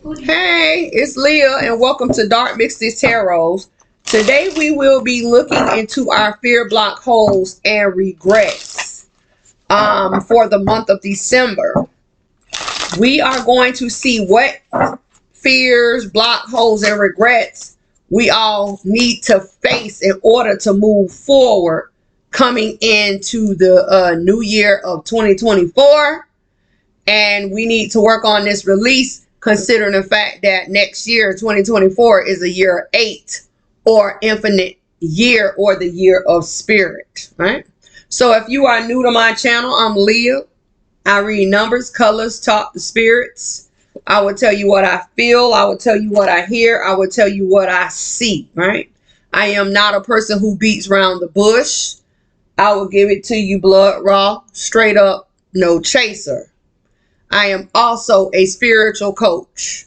Hey, it's Leah and welcome to Dark Mixed Tarots. Today we will be looking into our fear block holes and regrets for the month of December. We are going to see what fears, block holes, and regrets we all need to face in order to move forward coming into the new year of 2024. And we need to work on this release considering the fact that next year 2024 is a year 8 or infinite year or the year of spirit, right? So if you are new to my channel, I'm Leah. I read numbers, colors, talk to spirits. I will tell you what I feel. I will tell you what I hear. I will tell you what I see, right? I am not a person who beats around the bush. I will give it to you blood raw, straight up, no chaser. I am also a spiritual coach.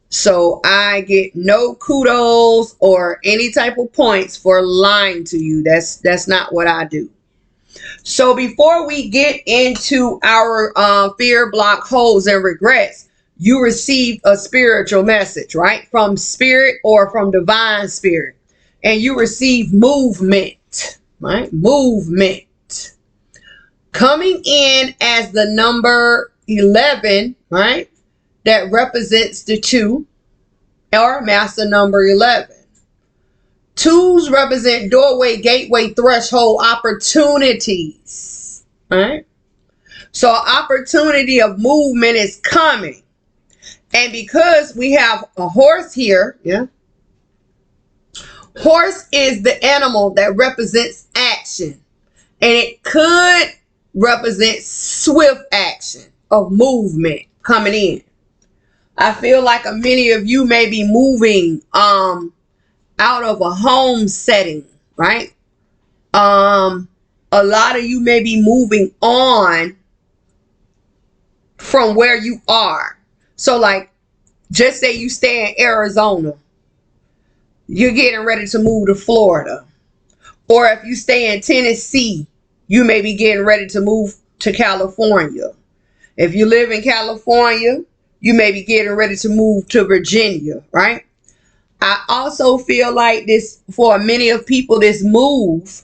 So I get no kudos or any type of points for lying to you. That's not what I do. So before we get into our fear block holes and regrets, you received a spiritual message, right? From spirit or from divine spirit. And you receive movement, right? Movement. Coming in as the number 11, right? That represents the 2 or master number 11. 2s represent doorway, gateway, threshold, opportunities, right? So opportunity of movement is coming. And because we have a horse here, yeah. Horse is the animal that represents action. And it could represent swift action of movement coming in. I feel like many of you may be moving out of a home setting, right? A lot of you may be moving on from where you are. So like, just say you stay in Arizona, you're getting ready to move to Florida. Or if you stay in Tennessee, you may be getting ready to move to California. If you live in California, you may be getting ready to move to Virginia, right? I also feel like this, for many of people, this move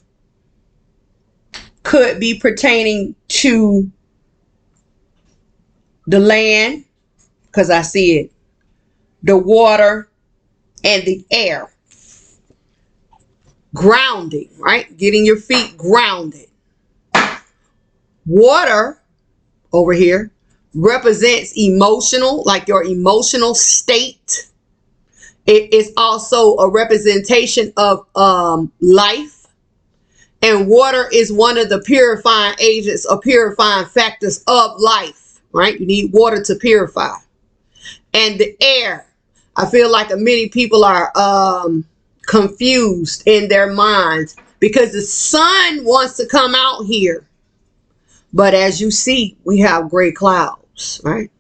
could be pertaining to the land, because I see it, the water, and the air. Grounding, right? Getting your feet grounded. Water over here represents emotional, like your emotional state. It is also a representation of life. And water is one of the purifying agents or purifying factors of life, right? You need water to purify. And the air, I feel like many people are confused in their minds because the sun wants to come out here. But as you see, we have gray clouds, right?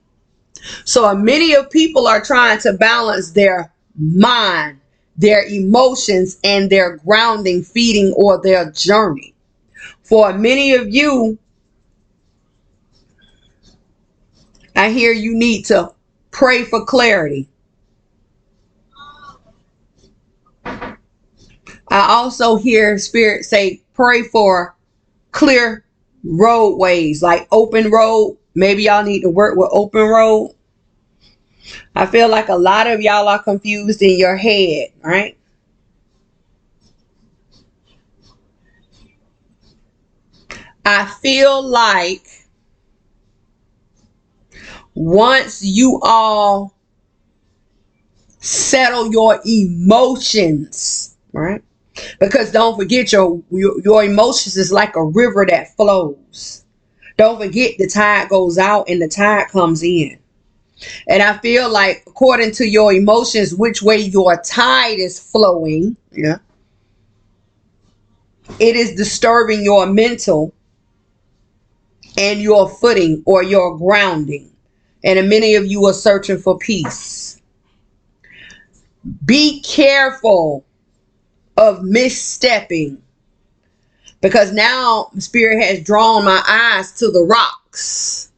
So many of people are trying to balance their mind, their emotions, and their grounding, feeding, or their journey. For many of you, I hear you need to pray for clarity. I also hear Spirit say, pray for clear roadways, like open road. Maybe y'all need to work with open road. I feel like a lot of y'all are confused in your head, right? I feel like once you all settle your emotions, right? Because don't forget, your emotions is like a river that flows. Don't forget, the tide goes out and the tide comes in. And I feel like according to your emotions, which way your tide is flowing, yeah, it is disturbing your mental and your footing or your grounding. And many of you are searching for peace. Be careful of misstepping, because now Spirit has drawn my eyes to the rocks.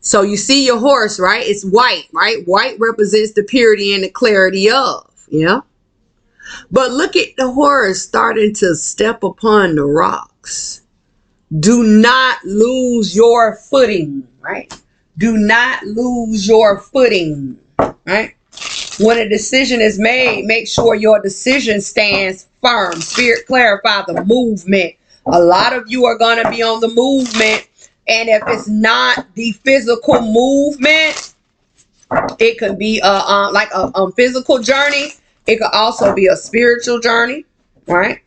So you see your horse, right? It's white, right? White represents the purity and the clarity of, yeah. But look at the horse starting to step upon the rocks. Do not lose your footing, right? Do not lose your footing, right? When a decision is made, make sure your decision stands firm. Spirit, clarify the movement. A lot of you are going to be on the movement. And if it's not the physical movement, it could be like a physical journey. It could also be a spiritual journey, right?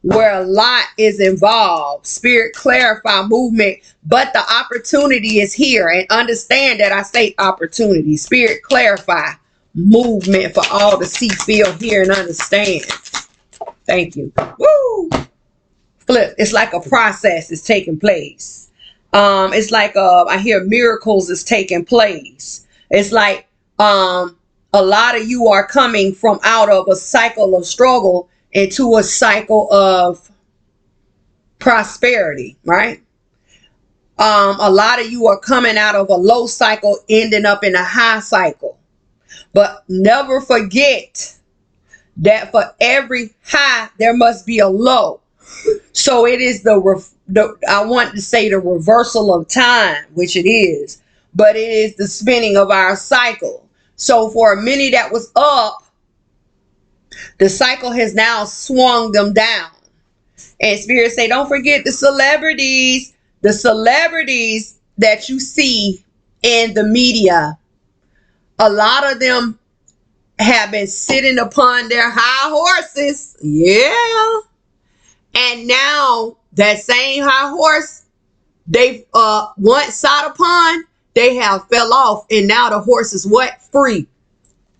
Where a lot is involved. Spirit, clarify movement. But the opportunity is here. And understand that I say opportunity. Spirit, clarify movement for all to see, feel, hear, and understand. Thank you. Woo! Flip. It's like a process is taking place. It's like I hear miracles is taking place. It's like a lot of you are coming from out of a cycle of struggle into a cycle of prosperity, right? A lot of you are coming out of a low cycle, ending up in a high cycle. But never forget that for every high, there must be a low. So it is I want to say the reversal of time, which it is, but it is the spinning of our cycle. So for many that was up, the cycle has now swung them down. And Spirit say, don't forget the celebrities that you see in the media. A lot of them have been sitting upon their high horses. Yeah. And now that same high horse they once sat upon, they have fell off. And now the horse is what? Free.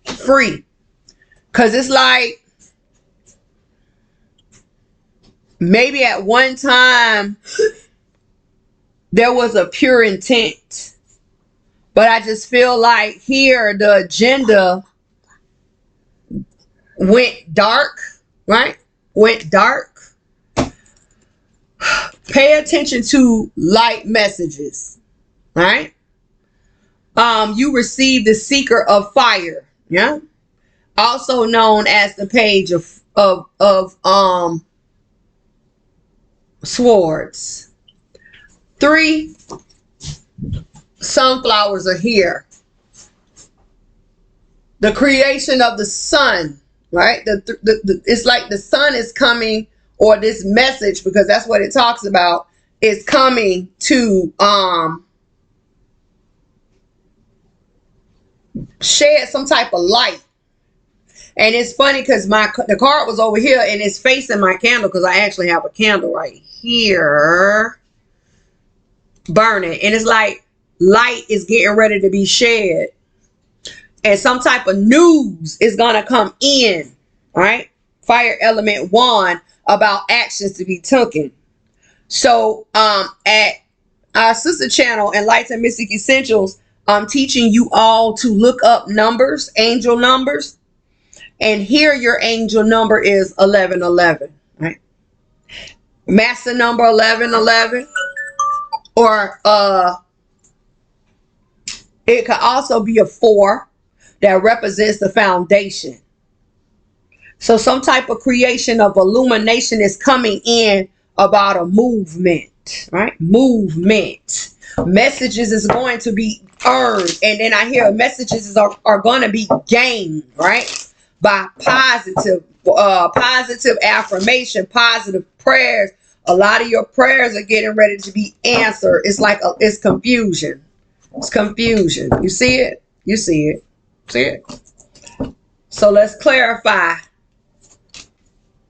Free. Because it's like maybe at one time there was a pure intent. But I just feel like here the agenda went dark, right? Went dark. Pay attention to light messages, right? You receive the seeker of fire, yeah? Also known as the page of swords. 3 sunflowers are here. The creation of the sun, right? It's like the sun is coming, or this message, because that's what it talks about, is coming to shed some type of light. And it's funny because the card was over here and it's facing my candle, because I actually have a candle right here burning, and it's like light is getting ready to be shed, and some type of news is gonna come in, right? Fire element 1 about actions to be taken. So at our sister channel, Enlightened Mystic Essentials, I'm teaching you all to look up numbers, angel numbers, and here your angel number is 1111, right? Master number 1111, or it could also be a 4 that represents the foundation. So some type of creation of illumination is coming in about a movement, right? Movement. Messages is going to be earned. And then I hear messages are going to be gained, right? By positive affirmation, positive prayers. A lot of your prayers are getting ready to be answered. It's like it's confusion. It's confusion. You see it? You see it. See it? So let's clarify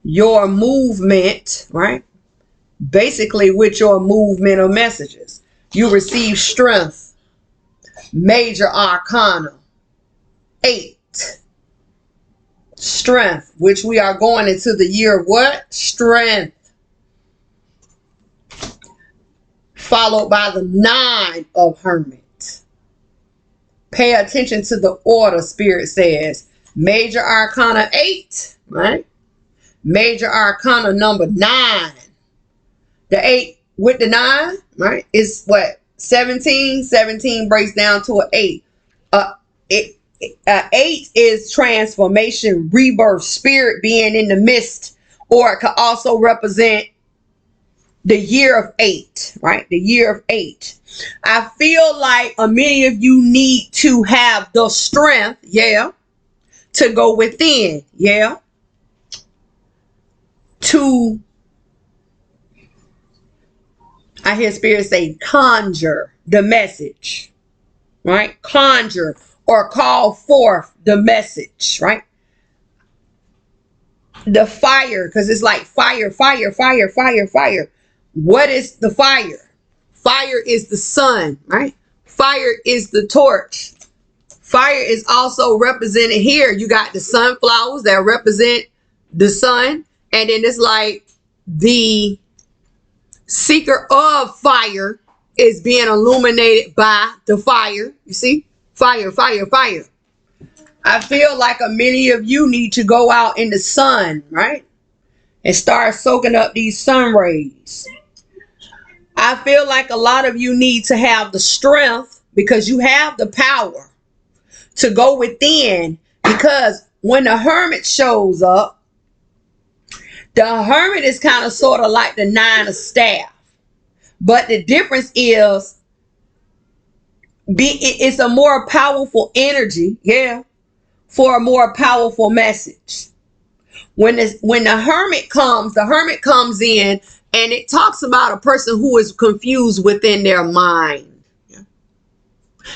your movement, right? Basically, with your movement of messages, you receive strength. Major arcana 8. Strength, which we are going into the year of what? Strength. Followed by the 9 of Hermit. Pay attention to the order, Spirit says. Major arcana 8, right? Major arcana number 9. The 8 with the 9, right, is what? 17 breaks down to an 8. It 8 is transformation, rebirth, spirit being in the midst, or it could also represent the year of 8, right? The year of 8. I feel like many of you need to have the strength, yeah, to go within, yeah, to, I hear spirit say, conjure the message, right? Conjure or call forth the message, right? The fire, because it's like fire, fire, fire, fire, fire. What is the fire? Fire is the sun, right? Fire is the torch. Fire is also represented here. You got the sunflowers that represent the sun. And then it's like the seeker of fire is being illuminated by the fire. You see? Fire, fire, fire. I feel like many of you need to go out in the sun, right? And start soaking up these sun rays. I feel like a lot of you need to have the strength, because you have the power to go within. Because when the hermit shows up, the hermit is kind of sort of like the 9 of staff. But the difference is it's a more powerful energy, yeah, for a more powerful message. When the hermit comes in, and it talks about a person who is confused within their mind. Yeah.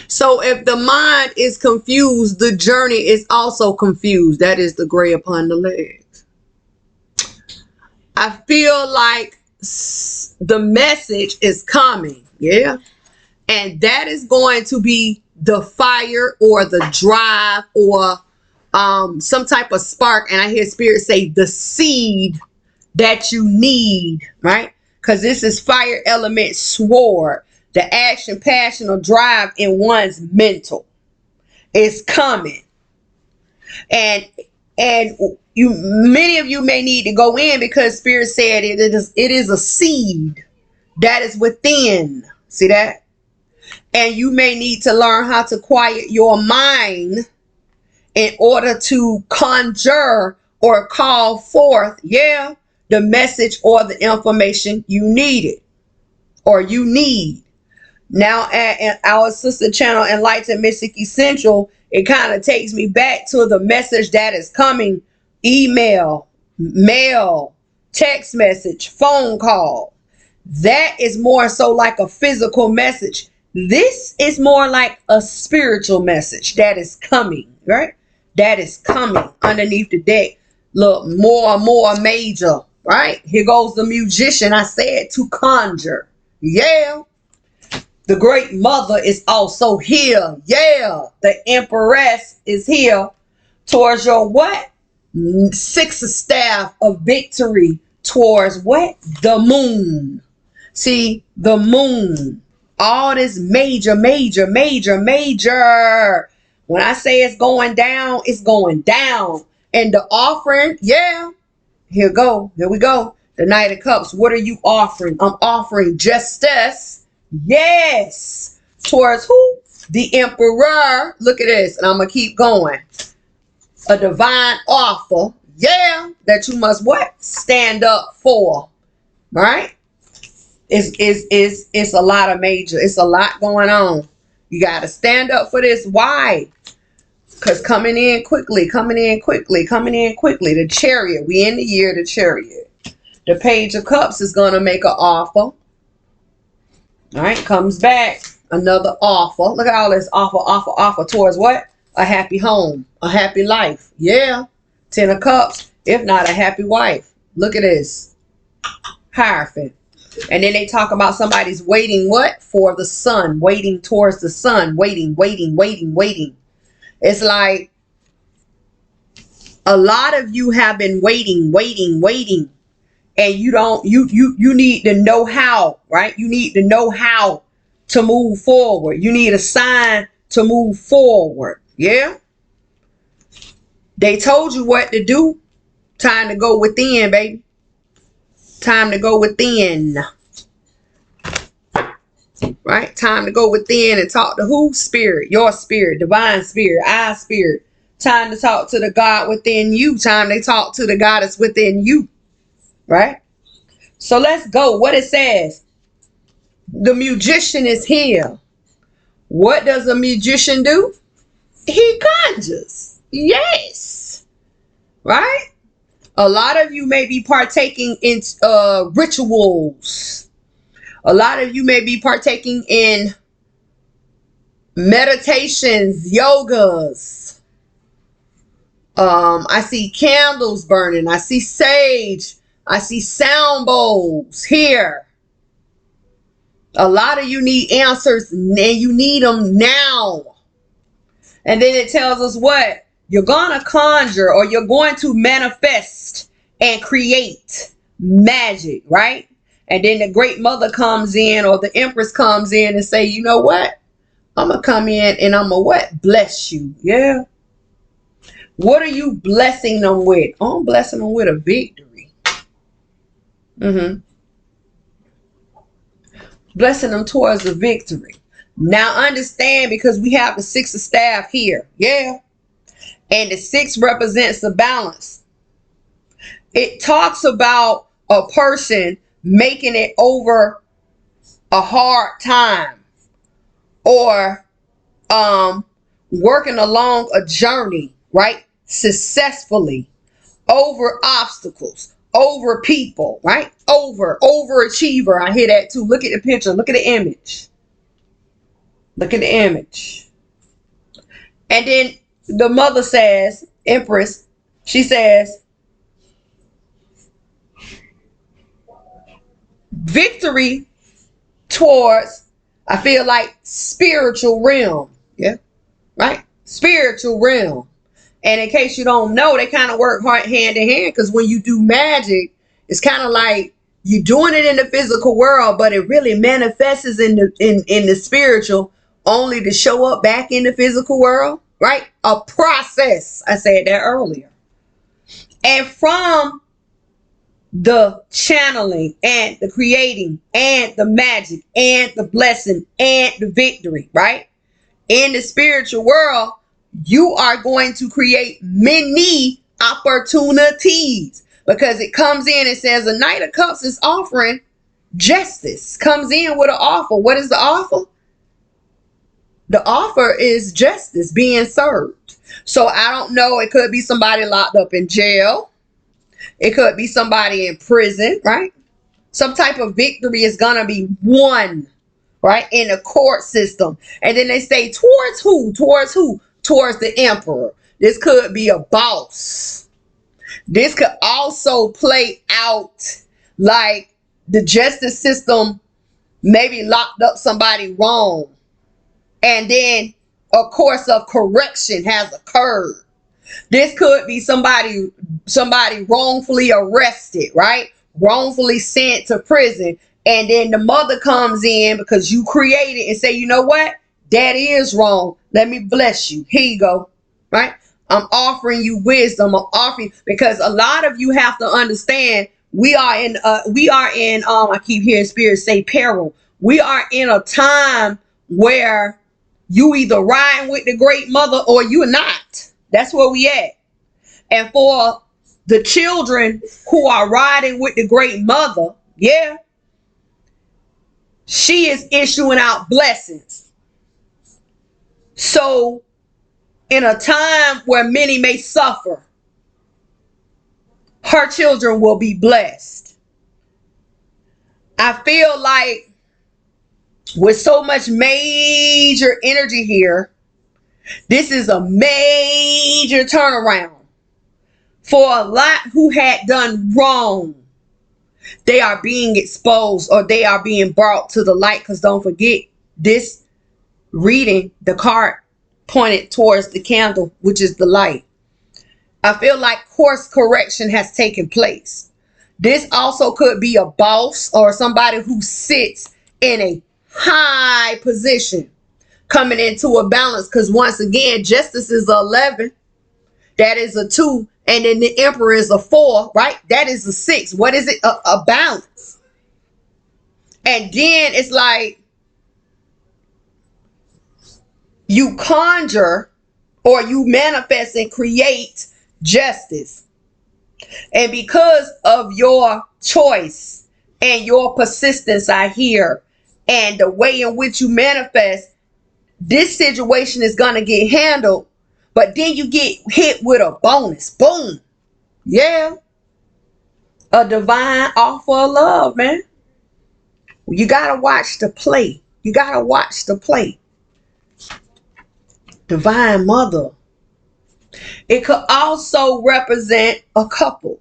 So if the mind is confused, the journey is also confused. That is the gray upon the legs. I feel like the message is coming, yeah, and that is going to be the fire or the drive or some type of spark. And I hear spirit say the seed that you need, right? Because this is fire element sword. The action, passion, or drive in one's mental is coming. And many of you may need to go in, because spirit said it is a seed that is within. See that? And you may need to learn how to quiet your mind in order to conjure or call forth, yeah, the message or the information you needed or you need. Now at our sister channel, Enlightened Mystic Essential, it kind of takes me back to the message that is coming. Email, mail, text message, phone call. That is more so like a physical message. This is more like a spiritual message that is coming, right? That is coming underneath the deck. Look, more and more major, right? Here goes the musician. I said to conjure. Yeah. The great mother is also here. Yeah. The empress is here towards your what? 6 of staff of victory towards what? The moon. See, the moon. All this major, major, major, major. When I say it's going down, it's going down. And the offering, yeah. Here we go. The Knight of Cups. What are you offering? I'm offering justice. Yes. Towards who? The Emperor. Look at this. And I'm going to keep going. A divine offer. Yeah. That you must what? Stand up for. Right? It's a lot of major. It's a lot going on. You got to stand up for this. Why? Because coming in quickly, coming in quickly, coming in quickly. The Chariot. We in the year of the Chariot. The Page of Cups is going to make an offer. All right. Comes back. Another offer. Look at all this offer towards what? A happy home. A happy life. Yeah. 10 of Cups. If not, a happy wife. Look at this. Hierophant. And then they talk about somebody's waiting what? For the sun. Waiting towards the sun. Waiting, waiting, waiting, waiting. It's like a lot of you have been waiting, waiting, waiting. And you need to know how, right? You need to know how to move forward. You need a sign to move forward. Yeah. They told you what to do. Time to go within, baby. Time to go within. right? Time to go within and talk to who? Spirit, your spirit, divine spirit, our spirit. Time to talk to the God within you. Time to talk to the God that's within you, right? So let's go. What it says, the magician is here. What does a magician do? He conjures. Yes. Right? A lot of you may be partaking in rituals. A lot of you may be partaking in meditations, yogas. I see candles burning. I see sage. I see sound bowls here. A lot of you need answers and you need them now. And then it tells us what? You're going to conjure or you're going to manifest and create magic, right? And then the great mother comes in or the empress comes in and say, you know what? I'm going to come in and I'm going to what? Bless you. Yeah. What are you blessing them with? Oh, I'm blessing them with a victory. Blessing them towards a victory. Now understand, because we have the 6 of staff here. Yeah. And the 6 represents the balance. It talks about a person making it over a hard time or working along a journey, right? Successfully over obstacles, over people, right? Overachiever. I hear that too. Look at the picture. Look at the image. Look at the image. And then the mother says, Empress, she says, victory towards, I feel like, spiritual realm. Yeah. Right? Spiritual realm. And in case you don't know, they kind of work hand in hand, because when you do magic, it's kind of like you're doing it in the physical world, but it really manifests in the spiritual, only to show up back in the physical world, right? A process. I said that earlier. And from the channeling and the creating and the magic and the blessing and the victory, right? In the spiritual world, you are going to create many opportunities, because it comes in and says a Knight of Cups is offering justice. Comes in with an offer. What is the offer? The offer is justice being served. So I don't know. It could be somebody locked up in jail. It could be somebody in prison, right? Some type of victory is going to be won, right? In the court system. And then they say, towards who? Towards who? Towards the emperor. This could be a boss. This could also play out like the justice system maybe locked up somebody wrong, and then a course of correction has occurred. This could be somebody wrongfully arrested, right? Wrongfully sent to prison. And then the mother comes in because you created and say, you know what? That is wrong. Let me bless you. Here you go. Right? I'm offering you wisdom. I'm offering, because a lot of you have to understand we are in I keep hearing spirit say peril. We are in a time where you either riding with the great mother or you're not. That's where we at. And for the children who are riding with the great mother, yeah, she is issuing out blessings. So in a time where many may suffer, her children will be blessed. I feel like with so much major energy here, this is a major turnaround for a lot who had done wrong. They are being exposed, or they are being brought to the light, because don't forget, this reading, the card pointed towards the candle, which is the light. I feel like course correction has taken place. This also could be a boss or somebody who sits in a high position coming into a balance, because once again, justice is 11. That is a 2. And then the emperor is a 4, right? That is a 6. What is it? A balance. And then it's like you conjure or you manifest and create justice. And because of your choice and your persistence, I hear, and the way in which you manifest, this situation is going to get handled. But then you get hit with a bonus. Boom. Yeah. A divine offer of love, man. You got to watch the play. You got to watch the play. Divine mother. It could also represent a couple,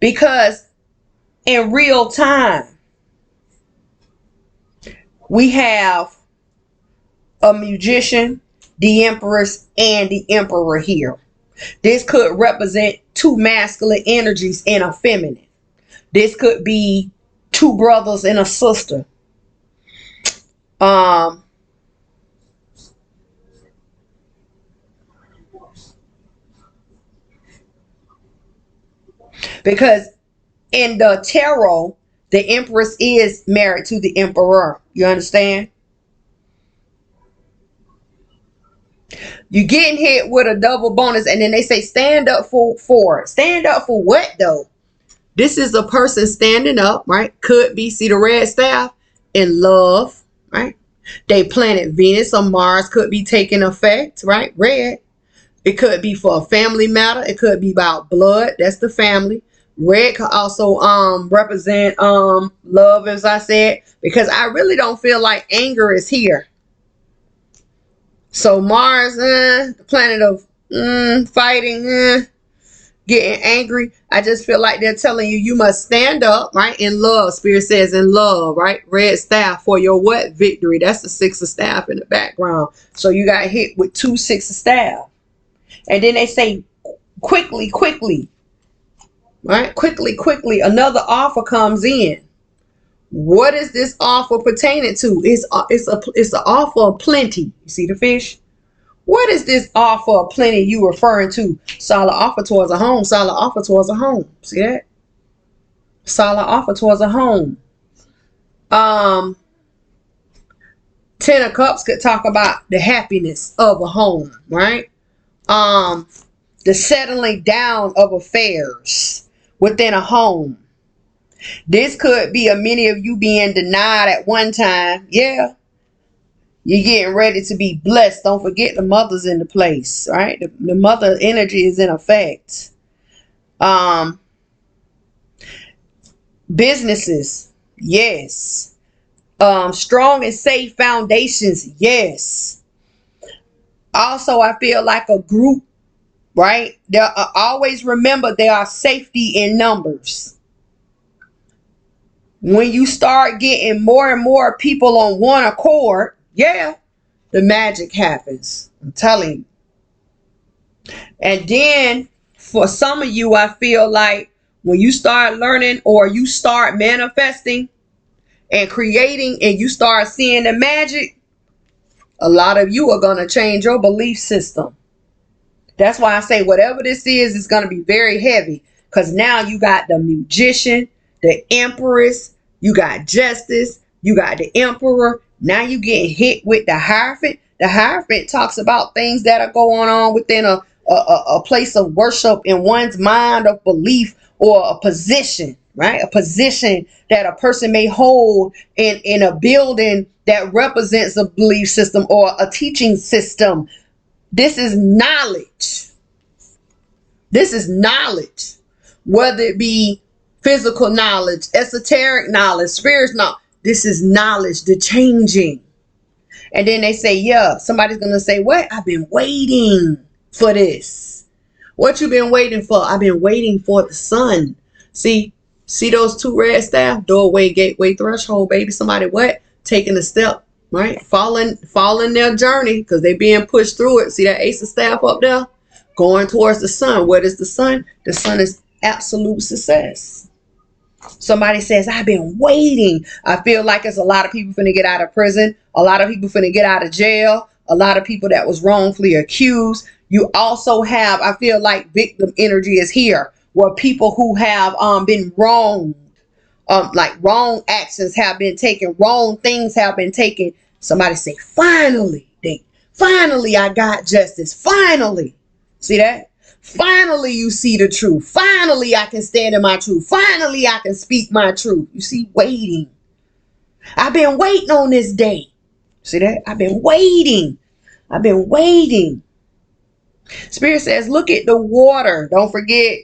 because in real time, we have a magician, the empress, and the emperor here. This could represent two masculine energies and a feminine. This could be two brothers and a sister. Because in the tarot, the empress is married to the emperor. You understand? You're getting hit with a double bonus, and then they say stand up for it. Stand up for what though? This is a person standing up, right? Could be, see the red staff, in love, right? They planet Venus or Mars could be taking effect, right? Red. It could be for a family matter. It could be about blood. That's the family. Red could also represent love, as I said, because I really don't feel like anger is here. So Mars, the planet of fighting, getting angry. I just feel like they're telling you, you must stand up, right? In love. Spirit says in love, right? Red staff for your what? Victory. That's the 6 of staff in the background. So you got hit with 2 6 of staff. And then they say quickly, right? Quickly, another offer comes in. What is this offer pertaining to? It's an offer of plenty. You see the fish? What is this offer of plenty you referring to? Solid offer towards a home. Solid offer towards a home. See that? Solid offer towards a home. 10 of Cups could talk about the happiness of a home, right? The settling down of affairs within a home. This could be many of you being denied at one time. Yeah. You're getting ready to be blessed. Don't forget the mother's in the place, right? The mother energy is in effect. Businesses, yes. Strong and safe foundations, yes. Also, I feel like a group, right? There always remember there are safety in numbers. When you start getting more and more people on one accord, yeah, the magic happens. I'm telling you. And then for some of you, I feel like when you start learning or you start manifesting and creating and you start seeing the magic, a lot of you are going to change your belief system. That's why I say whatever this is, it's going to be very heavy. Because now you got the magician, the empress, you got justice, you got the emperor. Now you getting hit with the Hierophant. The Hierophant talks about things that are going on within a place of worship in one's mind of belief, or a position, right? A position that a person may hold in a building that represents a belief system or a teaching system. This is knowledge. This is knowledge. Whether it be physical knowledge, esoteric knowledge, spiritual knowledge. This is knowledge, the changing. And then they say, yeah, somebody's going to say, what? I've been waiting for this. What you been waiting for? I've been waiting for the sun. See those 2 red staff? Doorway, gateway, threshold, baby. Somebody what? Taking a step, right? Following their journey because they being pushed through it. See that ace of staff up there? Going towards the sun. What is the sun? The sun is absolute success. Somebody says, I've been waiting. I feel like it's a lot of people finna get out of prison. A lot of people finna get out of jail. A lot of people that was wrongfully accused. You also have, I feel like victim energy is here, where people who have been wronged, like wrong actions have been taken, wrong things have been taken. Somebody say, finally, Finally, I got justice. Finally. See that? Finally, you see the truth. Finally, I can stand in my truth. Finally, I can speak my truth. You see, waiting. I've been waiting on this day. See that? I've been waiting. I've been waiting. Spirit says, look at the water. Don't forget,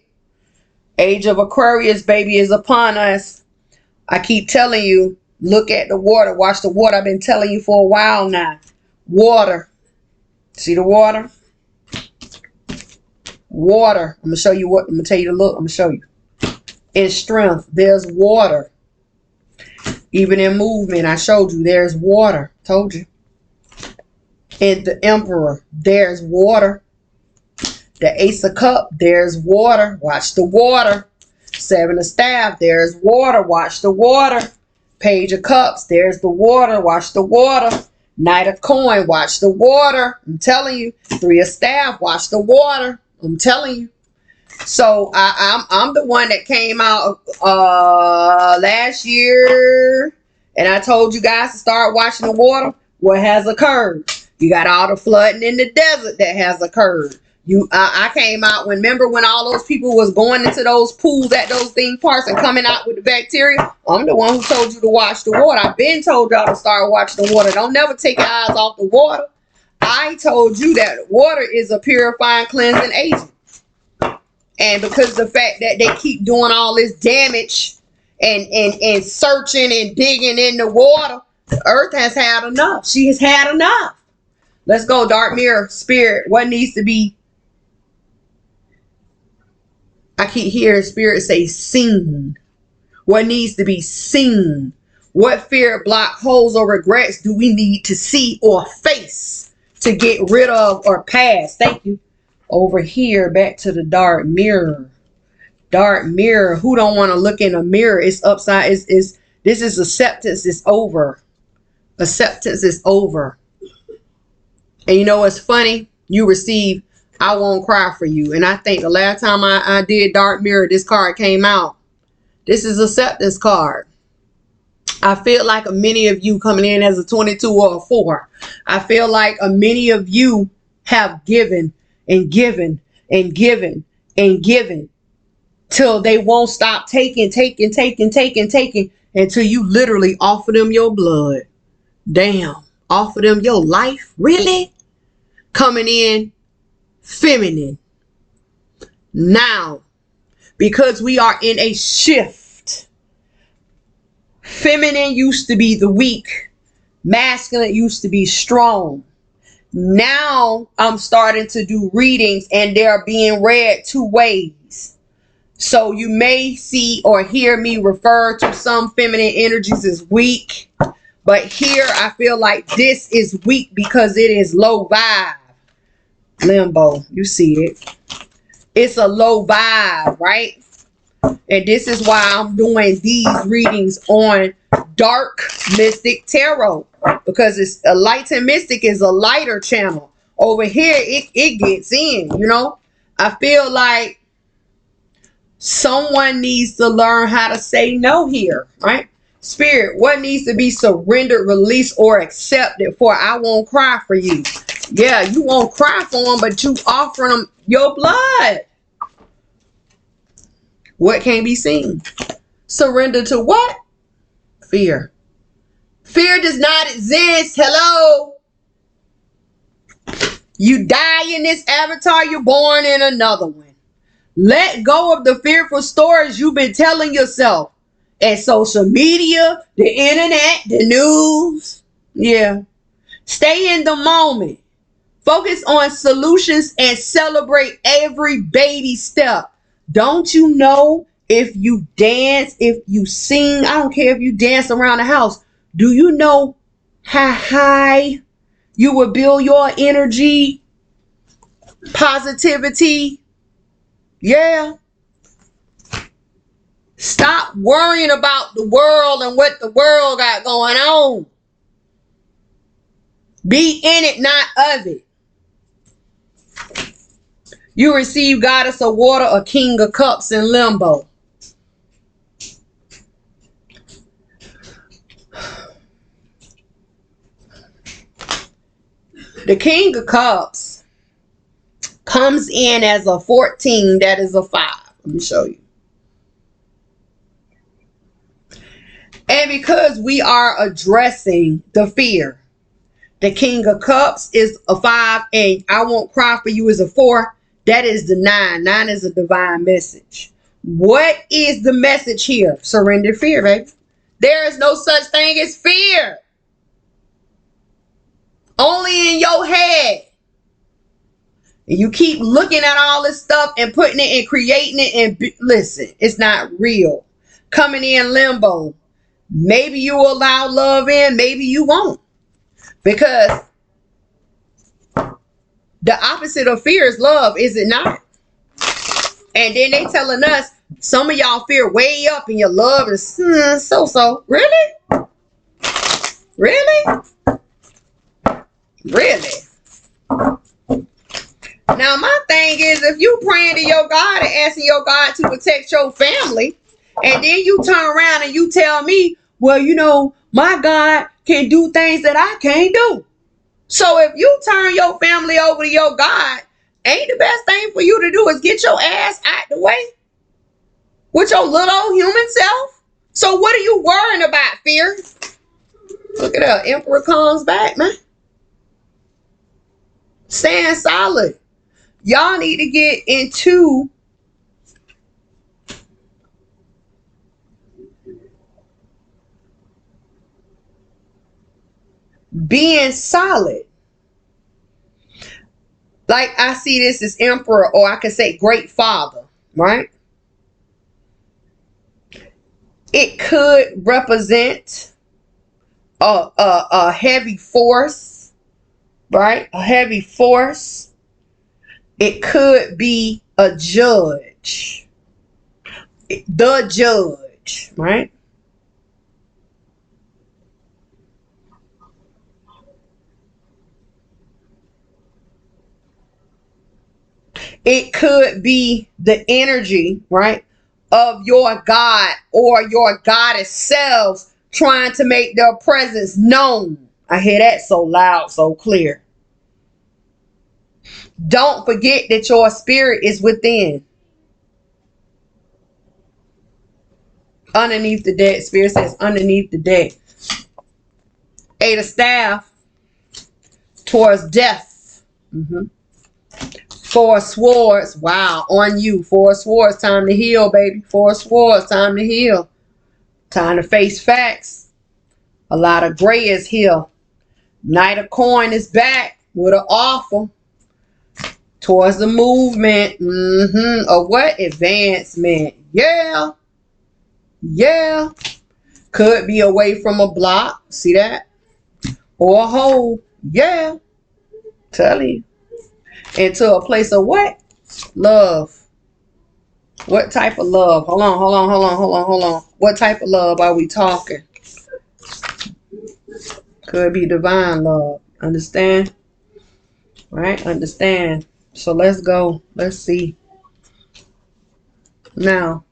age of Aquarius, baby, is upon us. I keep telling you, look at the water. Watch the water. I've been telling you for a while now. Water. See the water? Water. I'm going to show you what. I'm going to tell you to look. I'm going to show you. In strength, there's water. Even in movement, I showed you there's water. Told you. In the Emperor, there's water. The Ace of Cups, there's water. Watch the water. Seven of Staff, there's water. Watch the water. Page of Cups, there's the water. Watch the water. Knight of Coin, watch the water. I'm telling you. Three of Staff, watch the water. I'm telling you. So I'm the one that came out last year, and I told you guys to start watching the water. What has occurred? You got all the flooding in the desert that has occurred. I came out remember when all those people was going into those pools at those theme parks and coming out with the bacteria? I'm the one who told you to watch the water. I've been told y'all to start watching the water. Don't never take your eyes off the water. I told you that water is a purifying, cleansing agent. And because of the fact that they keep doing all this damage and searching and digging in the water, the earth has had enough. She has had enough. Let's go, Dark Mirror, Spirit. What needs to be? I keep hearing Spirit say seen. What needs to be seen? What fear, block, holes, or regrets do we need to see or face to get rid of or pass? Thank you. Over here, back to the Dark Mirror. Dark Mirror. Who don't want to look in a mirror? It's upside. This is acceptance. It's over. Acceptance is over. And you know what's funny? You receive I Won't Cry For You. And I think the last time I did Dark Mirror, this card came out. This is acceptance card. I feel like many of you coming in as a 22 or a 4. I feel like many of you have given and given and given and given till they won't stop taking until you literally offer them your blood. Damn. Offer them your life? Really? Coming in feminine. Now, because we are in a shift. Feminine used to be the weak. Masculine used to be strong. Now I'm starting to do readings and they're being read 2 ways. So you may see or hear me refer to some feminine energies as weak. But here I feel like this is weak because it is low vibe. Limbo. You see it. It's a low vibe, right? And this is why I'm doing these readings on Dark Mystic Tarot. Because it's a light and mystic is a lighter channel. Over here, it gets in, you know. I feel like someone needs to learn how to say no here, right? Spirit, what needs to be surrendered, released, or accepted for I won't cry for you? Yeah, you won't cry for them, but you offering them your blood. What can be seen? Surrender to what? Fear. Fear does not exist. Hello. You die in this avatar, you're born in another one. Let go of the fearful stories you've been telling yourself. And social media, the internet, the news. Yeah. Stay in the moment. Focus on solutions and celebrate every baby step. Don't you know if you dance, if you sing, I don't care if you dance around the house. Do you know how high you will build your energy, positivity? Yeah. Stop worrying about the world and what the world got going on. Be in it, not of it. You receive Goddess of Water or King of Cups in limbo. The King of Cups comes in as a 14. That is a 5. Let me show you. And because we are addressing the fear, the King of Cups is a 5, and I Won't Cry For You is a 4. That is the 9. 9 is a divine message. What is the message here? Surrender fear, baby. There is no such thing as fear. Only in your head. And you keep looking at all this stuff and putting it and creating it, and listen, it's not real. Coming in limbo. Maybe you will allow love in, maybe you won't. Because the opposite of fear is love, is it not? And then they telling us some of y'all fear way up and your love is so. Really? Really? Really? Now my thing is, if you praying to your God and asking your God to protect your family, and then you turn around and you tell me, well, you know, my God can do things that I can't do. So if you turn your family over to your God, ain't the best thing for you to do is get your ass out the way with your little old human self? So what are you worrying about, fear? Look at that. Emperor comes back, man. Stand solid. Y'all need to get into being solid. Like I see this as emperor, or I could say great father, right? It could represent a heavy force, right? A heavy force. It could be a judge, the judge, right? It could be the energy, right, of your God or your goddess selves trying to make their presence known. I hear that so loud, so clear. Don't forget that your spirit is within. Underneath the deck, spirit says underneath the deck. 8 of staff towards death. 4 swords. Wow, on you. 4 swords. Time to heal, baby. 4 swords. Time to heal. Time to face facts. A lot of gray is here. Knight of coin is back with an offer towards the movement. Of what? Advancement. Yeah. Yeah. Could be away from a block. See that? Or a hole. Yeah. Tell you. Into a place of what? Love. What type of love? Hold on. What type of love are we talking? Could be divine love. Understand? Right? Understand. So let's go. Let's see. Now,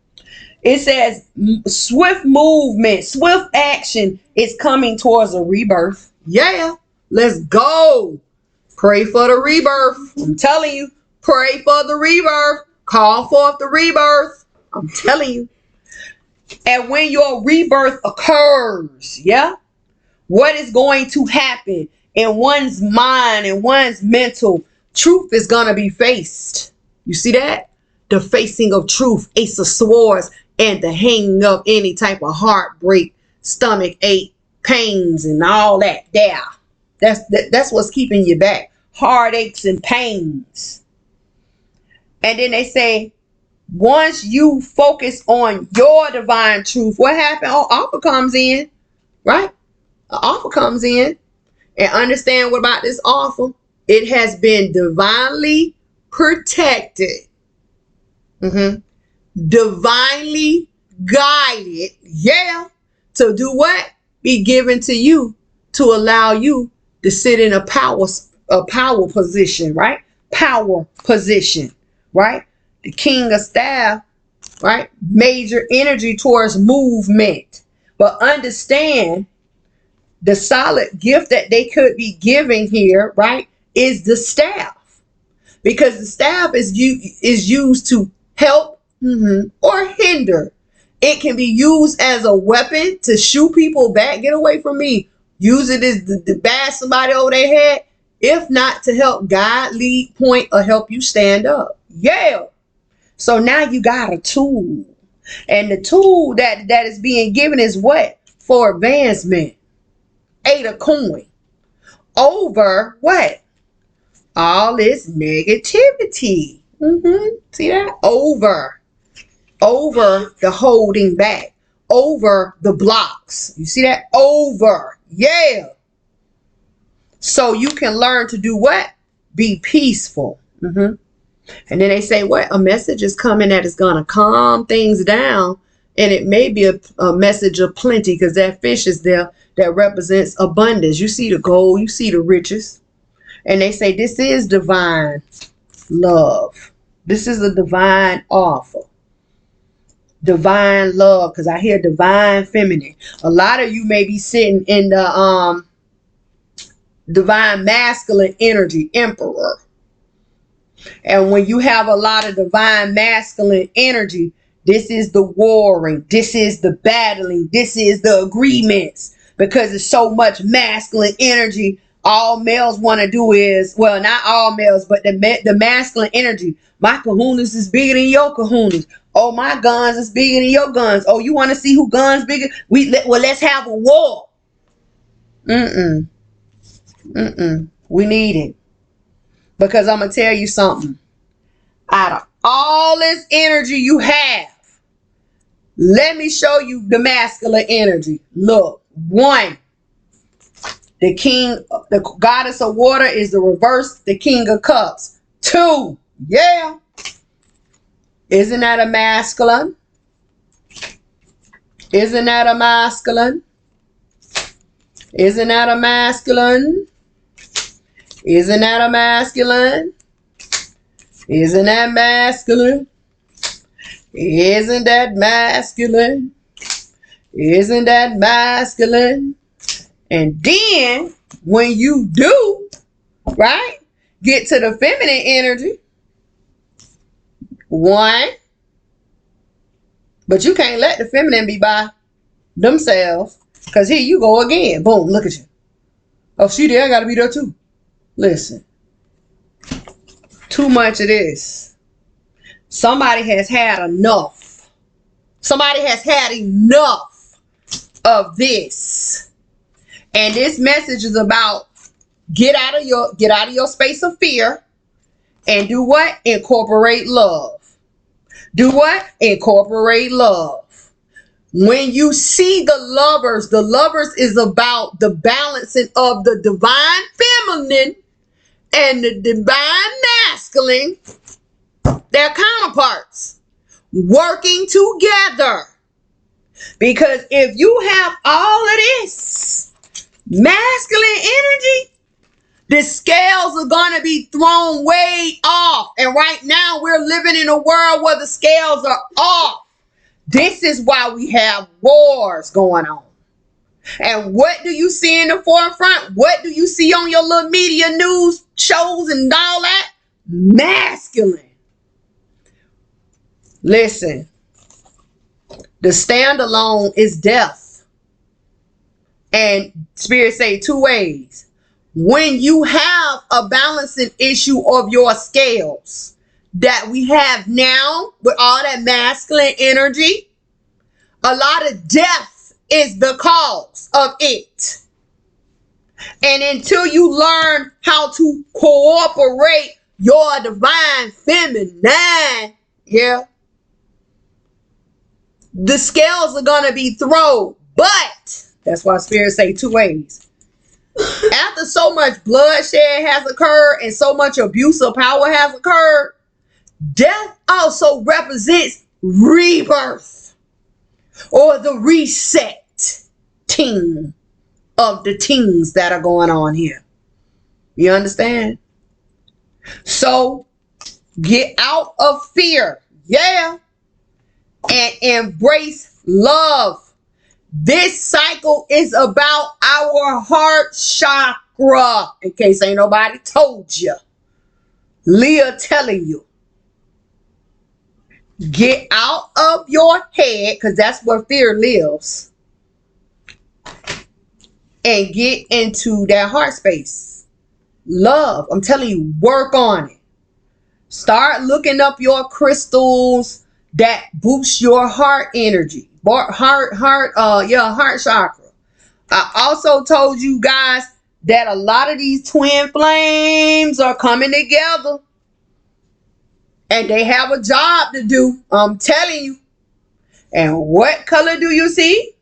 it says swift movement, swift action is coming towards a rebirth. Yeah. Let's go. Pray for the rebirth. I'm telling you. Pray for the rebirth. Call forth the rebirth. I'm telling you. And when your rebirth occurs, yeah, what is going to happen in one's mind and one's mental? Truth is going to be faced. You see that? The facing of truth. Ace of Swords. And the hanging of any type of heartbreak, stomach ache, pains, and all that there. That's what's keeping you back. Heartaches and pains. And then they say, once you focus on your divine truth, what happened? Oh, offer comes in, right? An offer comes in. And understand what about this offer? It has been divinely protected. Divinely guided. Yeah. To do what? Be given to you to allow you to sit in a power position, right? Power position, right? The King of Staff, right? Major energy towards movement. But understand the solid gift that they could be giving here, right, is the staff, because the staff is used to help or hinder. It can be used as a weapon to shoot people back. Get away from me. Use it as to bash somebody over their head. If not, to help guide, lead, point, or help you stand up. Yeah. So now you got a tool. And the tool that is being given is what? For advancement. 8 of coin. Over what? All this negativity. See that? Over the holding back. Over the blocks. You see that? Over. Yeah. So you can learn to do what? Be peaceful. And then they say, what? A message is coming that is going to calm things down. And it may be a message of plenty, because that fish is there that represents abundance. You see the gold, you see the riches. And they say this is divine love. This is a divine offer. Divine love, because I hear divine feminine. A lot of you may be sitting in the divine masculine energy, emperor. And when you have a lot of divine masculine energy, this is the warring, this is the battling, this is the agreements, because it's so much masculine energy. All males want to do is, well, not all males, but the masculine energy. My kahunas is bigger than your kahunas. Oh, my guns is bigger than your guns. Oh, you want to see who guns bigger? Let's have a war. We need it. Because I'm going to tell you something. Out of all this energy you have, let me show you the masculine energy. Look, 1. The king, the goddess of water is the reverse, the king of cups. 2. Yeah. Isn't that a masculine? Isn't that a masculine? Isn't that a masculine? Isn't that a masculine? Isn't that masculine? Isn't that masculine? Isn't that masculine? And then when you do, right, get to the feminine energy, 1, but you can't let the feminine be by themselves, because here you go again. Boom, look at you. Oh, she there, I gotta be there too. Listen, too much of this. Somebody has had enough. Somebody has had enough of this. And this message is about get out of your space of fear and do what? Incorporate love. Do what? Incorporate love. When you see the lovers is about the balancing of the divine feminine and the divine masculine, their counterparts, working together. Because if you have all of this masculine energy, the scales are going to be thrown way off. And right now we're living in a world where the scales are off. This is why we have wars going on. And what do you see in the forefront? What do you see on your little media news shows and all that? Masculine. Listen, the standalone is death. And Spirit say 2 ways. When you have a balancing issue of your scales that we have now with all that masculine energy, a lot of death is the cause of it. And until you learn how to cooperate your divine feminine, yeah, the scales are going to be thrown. But that's why Spirit say 2 ways. After so much bloodshed has occurred and so much abuse of power has occurred, death also represents rebirth, or the reset team of the teams that are going on here. You understand? So get out of fear, yeah, and embrace love. This cycle is about our heart chakra. chakra. In case ain't nobody told you. Leah telling you. Get out of your head, because that's where fear lives. And get into that heart space. Love. I'm telling you, work on it. Start looking up your crystals that boost your heart energy. Heart chakra. I also told you guys that a lot of these twin flames are coming together. And they have a job to do. I'm telling you. And what color do you see?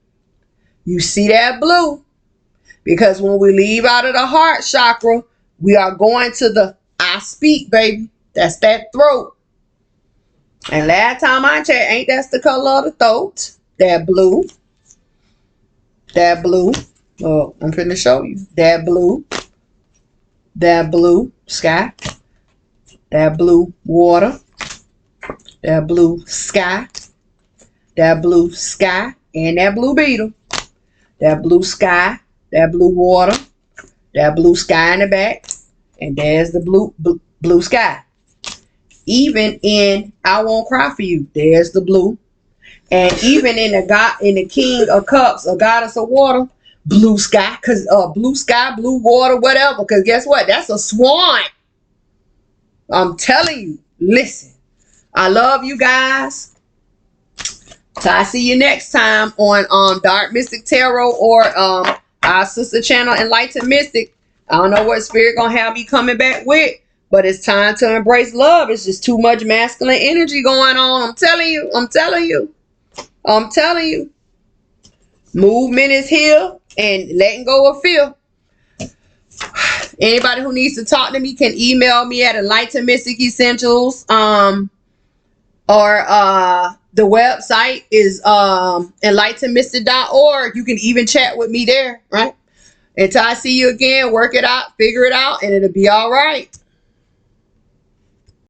You see that blue. Because when we leave out of the heart chakra, we are going to the I speak, baby. That's that throat. And last time I checked, ain't that's the color of the throat? That blue. That blue. Oh, I'm finna show you. That blue. That blue sky. That blue water. That blue sky. That blue sky. And that blue beetle. That blue sky. That blue water. That blue sky in the back. And there's the blue sky. Even in I Won't Cry For You, there's the blue. And even in the King of Cups, a Goddess of Water, blue sky, because blue sky, blue water, whatever. Because guess what? That's a swan. I'm telling you. Listen, I love you guys. So I see you next time on Dark Mystic Tarot or our sister channel Enlightened Mystic. I don't know what spirit gonna have me coming back with, but it's time to embrace love. It's just too much masculine energy going on. I'm telling you. I'm telling you. I'm telling you. Movement is here and letting go of fear. Anybody who needs to talk to me can email me at Enlightened Mystic Essentials. Or the website is enlightenedmystic.org. You can even chat with me there, right? Until I see you again, work it out, figure it out, and it'll be all right.